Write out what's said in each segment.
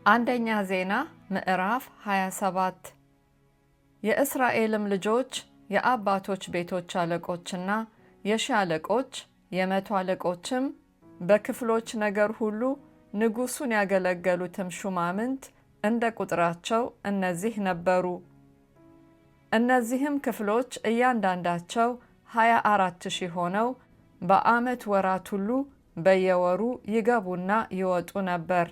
አንደኛ ዜና ምዕራፍ 27 የእስራኤልም ልጆች የአባቶች ቤቶች አለቆችና የሺህ አለቆች የመቶ አለቆችም በክፍሎች ነገር ሁሉ ንጉሡን ያገለገሉትም ሹማምንት እንደ ቁጥራቸው እነዚህ ነበሩ። እነዚህም ክፍሎች እያንዳንዳቸው 24,000 ሆነው በዓመት ወራት ሁሉ በየወሩ ይገቡና ይወጡ ነበር።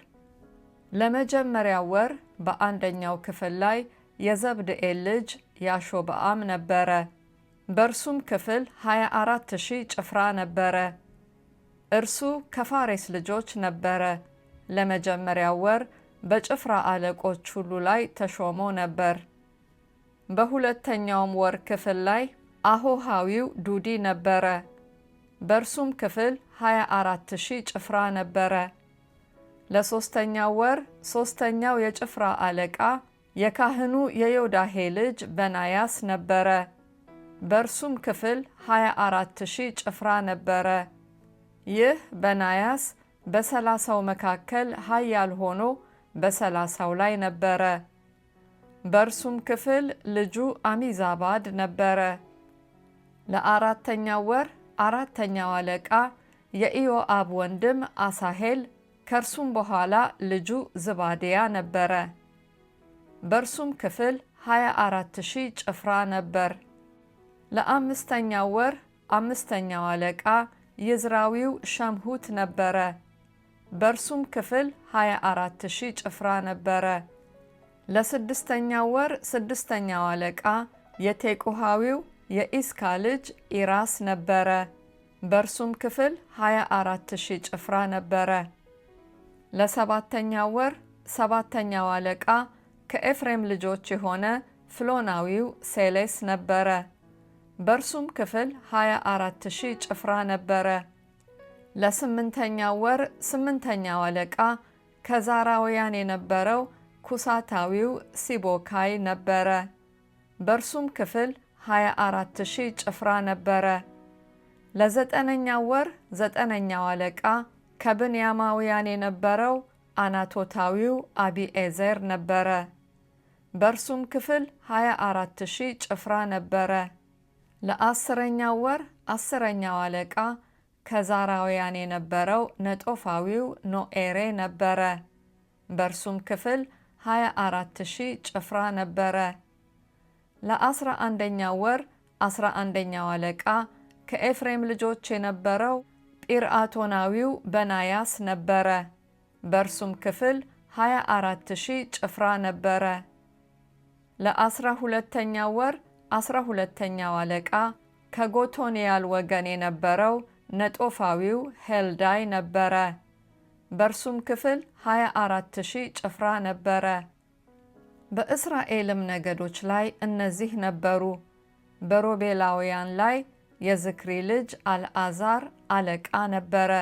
ለመጀመሪያው ወር በአንደኛው ክፍል ላይ የዘብድኤል ልጅ ያሾብዓም ነበረ። በእርሱም ክፍል 24,000 ጭፍራ ነበረ። እርሱ ከፋሬስ ልጆች ነበረ። ለመጀመሪያው ወር በጭፍራ አለቆች ሁሉ ላይ ተሾሞ ነበር። በሁለተኛውም ወር ክፍል ላይ አሆሃዊው ዱዲ ነበረ። በእርሱም ክፍል 24,000 ጭፍራ ነበረ። ለሶስተኛው ወር ሶስተኛው የጭፍራ አለቃ የካህኑ የዮዳሄ ልጅ በናያስ ነበረ። በእርሱም ክፍል 24,000 ጭፍራ ነበረ። ይህ በናያስ በ30ው መካከል ኃያል ሆኖ በ30ው ላይ ነበረ። በእርሱም ክፍል ልጁ አሚዛባድ ነበረ። ለአራተኛው ወር አራተኛው አለቃ የኢዮአብ ወንድም አሳሄል፣ ከእርሱም በኋላ ልጁ ዝባድያ ነበረ። በእርሱም ክፍል 24,000 ጭፍራ ነበር። ለአምስተኛው ወር አምስተኛው አለቃ ይዝራዊው ሸምሁት ነበረ። በእርሱም ክፍል 24,000 ጭፍራ ነበረ። ለስድስተኛው ወር ስድስተኛው አለቃ የቴቁሃዊው የኢስካ ልጅ ኢራስ ነበረ። በእርሱም ክፍል 24,000 ጭፍራ ነበረ። ለሰባተኛው ወር ሰባተኛው አለቃ ከኤፍሬም ልጆች የሆነ ፍሎናዊው ሴሌስ ነበረ። በእርሱም ክፍል 24,000 ጭፍራ ነበረ። ለስምንተኛው ወር ስምንተኛው አለቃ ከዛራውያን የነበረው ኩሳታዊው ሲቦካይ ነበረ። በእርሱም ክፍል 24,000 ጭፍራ ነበረ። ለዘጠነኛው ወር ዘጠነኛው አለቃ ከብንያማውያን የነበረው አናቶታዊው አቢኤዘር ነበረ። በእርሱም ክፍል 24,000 ጭፍራ ነበረ። ለአስረኛው ወር አስረኛው አለቃ ከዛራውያን የነበረው ነጦፋዊው ኖኤሬ ነበረ። በእርሱም ክፍል 24,000 ጭፍራ ነበረ። ለ11ኛው ወር 11ኛው አለቃ ከኤፍሬም ልጆች የነበረው ጲርአቶናዊው በናያስ ነበረ። በእርሱም ክፍል 24,000 ጭፍራ ነበረ። ለ12ኛው ወር 12ኛው አለቃ ከጎቶንያል ወገን የነበረው ነጦፋዊው ሄልዳይ ነበረ። በእርሱም ክፍል 24,000 ጭፍራ ነበረ። በእስራኤልም ነገዶች ላይ እነዚህ ነበሩ። በሮቤላውያን ላይ የዝክሪ ልጅ አልዓዛር አለቃ ነበረ።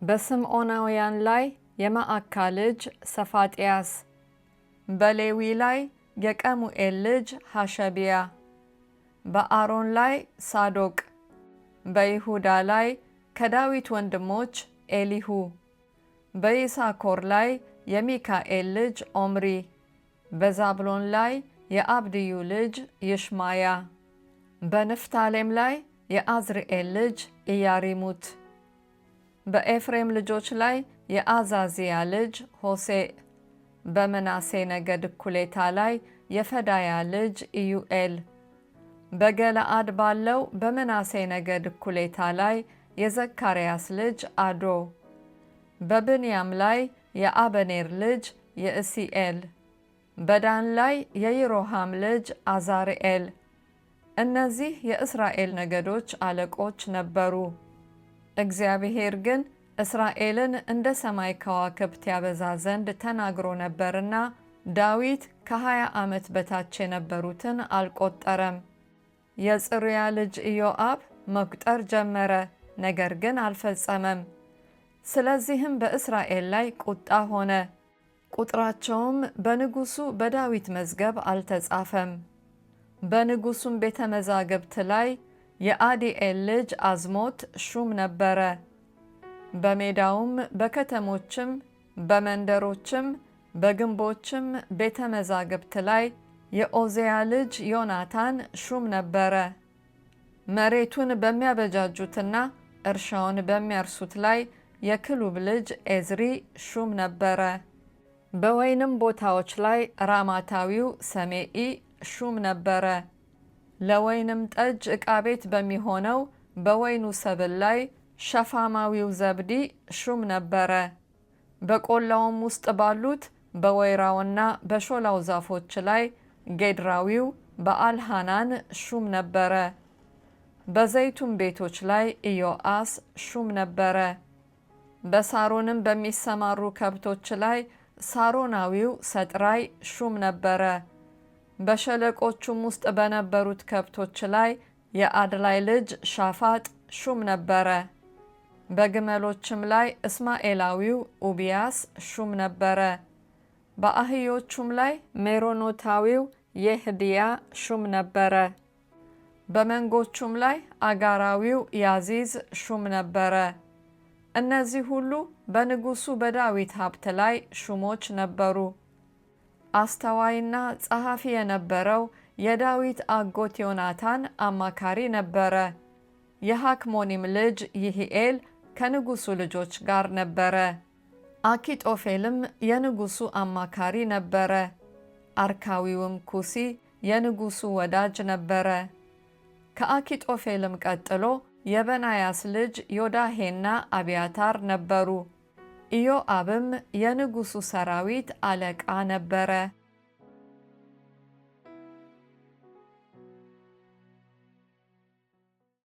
በስምዖናውያን ላይ የማዕካ ልጅ ሰፋጥያስ፣ በሌዊ ላይ የቀሙኤል ልጅ ሐሸቢያ፣ በአሮን ላይ ሳዶቅ፣ በይሁዳ ላይ ከዳዊት ወንድሞች ኤሊሁ፣ በይሳኮር ላይ የሚካኤል ልጅ ኦምሪ፣ በዛብሎን ላይ የአብድዩ ልጅ ይሽማያ፣ በንፍታሌም ላይ የአዝርኤል ልጅ ኢያሪሙት፣ በኤፍሬም ልጆች ላይ የአዛዚያ ልጅ ሆሴዕ፣ በምናሴ ነገድ እኩሌታ ላይ የፈዳያ ልጅ ኢዩኤል፣ በገለአድ ባለው በምናሴ ነገድ እኩሌታ ላይ የዘካርያስ ልጅ አዶ፣ በብንያም ላይ የአበኔር ልጅ የእሲኤል፣ በዳን ላይ የይሮሃም ልጅ አዛርኤል። እነዚህ የእስራኤል ነገዶች አለቆች ነበሩ። እግዚአብሔር ግን እስራኤልን እንደ ሰማይ ከዋክብት ያበዛ ዘንድ ተናግሮ ነበርና ዳዊት ከ20 ዓመት በታች የነበሩትን አልቆጠረም። የጽሩያ ልጅ ኢዮአብ መቁጠር ጀመረ፣ ነገር ግን አልፈጸመም። ስለዚህም በእስራኤል ላይ ቁጣ ሆነ። ቁጥራቸውም በንጉሡ በዳዊት መዝገብ አልተጻፈም። በንጉሡም ቤተ መዛግብት ላይ የአዲኤል ልጅ አዝሞት ሹም ነበረ። በሜዳውም በከተሞችም በመንደሮችም በግንቦችም ቤተ መዛግብት ላይ የኦዜያ ልጅ ዮናታን ሹም ነበረ። መሬቱን በሚያበጃጁትና እርሻውን በሚያርሱት ላይ የክሉብ ልጅ ኤዝሪ ሹም ነበረ። በወይንም ቦታዎች ላይ ራማታዊው ሰሜኢ ሹም ነበረ። ለወይንም ጠጅ ዕቃ ቤት በሚሆነው በወይኑ ሰብል ላይ ሸፋማዊው ዘብዲ ሹም ነበረ። በቆላውም ውስጥ ባሉት በወይራውና በሾላው ዛፎች ላይ ጌድራዊው በአልሃናን ሹም ነበረ። በዘይቱም ቤቶች ላይ ኢዮአስ ሹም ነበረ። በሳሮንም በሚሰማሩ ከብቶች ላይ ሳሮናዊው ሰጥራይ ሹም ነበረ። በሸለቆቹም ውስጥ በነበሩት ከብቶች ላይ የአድላይ ልጅ ሻፋጥ ሹም ነበረ። በግመሎችም ላይ እስማኤላዊው ኡቢያስ ሹም ነበረ። በአህዮቹም ላይ ሜሮኖታዊው የህድያ ሹም ነበረ። በመንጎቹም ላይ አጋራዊው ያዚዝ ሹም ነበረ። እነዚህ ሁሉ በንጉሡ በዳዊት ሀብት ላይ ሹሞች ነበሩ። አስተዋይና ጸሐፊ የነበረው የዳዊት አጎት ዮናታን አማካሪ ነበረ። የሐክሞኒም ልጅ ይሂኤል ከንጉሡ ልጆች ጋር ነበረ። አኪጦፌልም የንጉሡ አማካሪ ነበረ። አርካዊውም ኩሲ የንጉሡ ወዳጅ ነበረ። ከአኪጦፌልም ቀጥሎ የበናያስ ልጅ ዮዳሄና አብያታር ነበሩ። ኢዮአብም የንጉሡ ሰራዊት አለቃ ነበረ።